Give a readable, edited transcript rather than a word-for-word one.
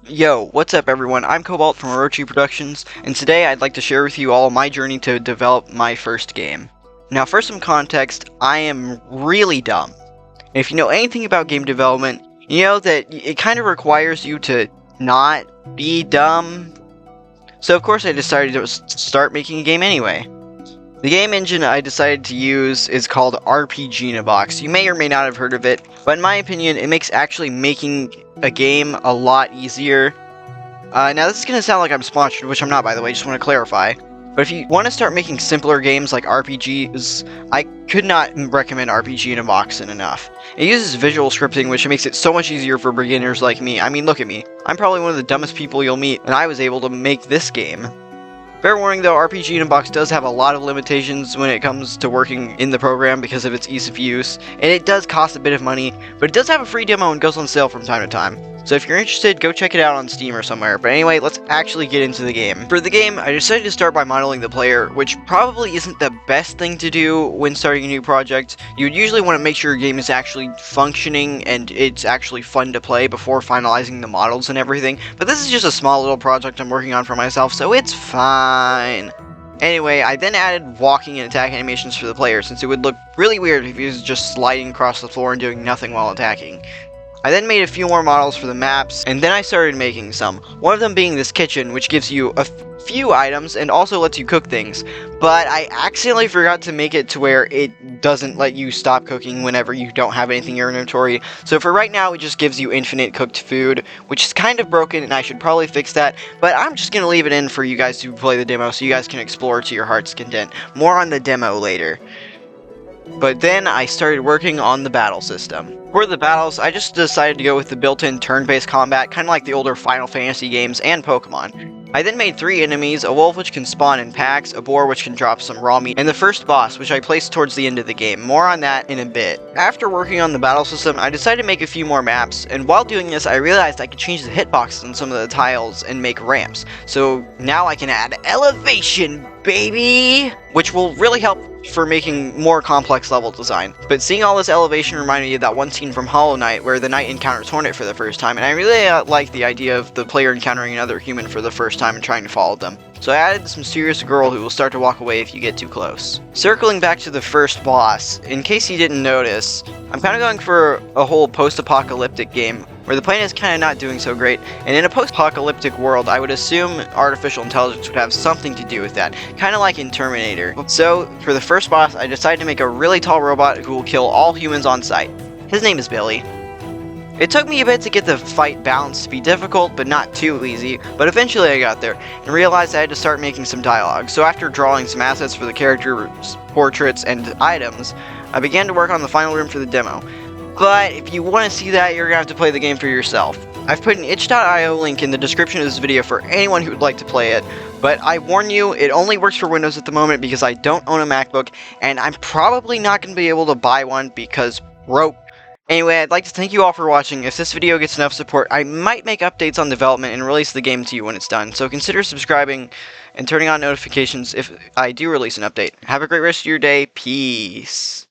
Yo, what's up everyone? I'm Cobalt from Orochi Productions, and today I'd like to share with you all my journey to develop my first game. Now, for some context, I am really dumb. If you know anything about game development, you know that it kind of requires you to not be dumb. So of course I decided to start making a game anyway. The game engine I decided to use is called RPG in a Box. You may or may not have heard of it, but in my opinion, it makes actually making a game a lot easier. Now this is going to sound like I'm sponsored, which I'm not, by the way, just want to clarify. But if you want to start making simpler games like RPGs, I could not recommend RPG in a Box enough. It uses visual scripting, which makes it so much easier for beginners like me. I mean, look at me. I'm probably one of the dumbest people you'll meet, and I was able to make this game. Fair warning though, RPG in a Box does have a lot of limitations when it comes to working in the program because of its ease of use, and it does cost a bit of money, but it does have a free demo and goes on sale from time to time. So if you're interested, go check it out on Steam or somewhere. But anyway, let's actually get into the game. For the game, I decided to start by modeling the player, which probably isn't the best thing to do when starting a new project. You would usually want to make sure your game is actually functioning and it's actually fun to play before finalizing the models and everything. But this is just a small little project I'm working on for myself, so it's fine. Anyway, I then added walking and attack animations for the player, since it would look really weird if he was just sliding across the floor and doing nothing while attacking. I then made a few more models for the maps, and then I started making some. One of them being this kitchen, which gives you a few items and also lets you cook things. But I accidentally forgot to make it to where it doesn't let you stop cooking whenever you don't have anything in your inventory. So for right now, it just gives you infinite cooked food, which is kind of broken, and I should probably fix that. But I'm just going to leave it in for you guys to play the demo so you guys can explore to your heart's content. More on the demo later. But then I started working on the battle system. For the battles, I just decided to go with the built-in turn-based combat, kind of like the older Final Fantasy games and Pokemon. I then made 3 enemies, a wolf which can spawn in packs, a boar which can drop some raw meat, and the first boss, which I placed towards the end of the game. More on that in a bit. After working on the battle system, I decided to make a few more maps, and while doing this, I realized I could change the hitboxes on some of the tiles and make ramps. So now I can add elevation, baby! Which will really help for making more complex level design. But seeing all this elevation reminded me of that one scene from Hollow Knight where the knight encounters Hornet for the first time, and I really like the idea of the player encountering another human for the first time and trying to follow them. So I added this mysterious girl who will start to walk away if you get too close. Circling back to the first boss, in case you didn't notice, I'm kind of going for a whole post-apocalyptic game where the planet is kind of not doing so great, and in a post-apocalyptic world, I would assume artificial intelligence would have something to do with that, kind of like in Terminator. So, for the first boss, I decided to make a really tall robot who will kill all humans on sight. His name is Billy. It took me a bit to get the fight balanced to be difficult, but not too easy, but eventually I got there, and realized I had to start making some dialogue. So after drawing some assets for the characters, portraits, and items, I began to work on the final room for the demo. But if you want to see that, you're going to have to play the game for yourself. I've put an itch.io link in the description of this video for anyone who would like to play it, but I warn you, it only works for Windows at the moment because I don't own a MacBook, and I'm probably not going to be able to buy one because broke. Anyway, I'd like to thank you all for watching. If this video gets enough support, I might make updates on development and release the game to you when it's done, so consider subscribing and turning on notifications if I do release an update. Have a great rest of your day. Peace.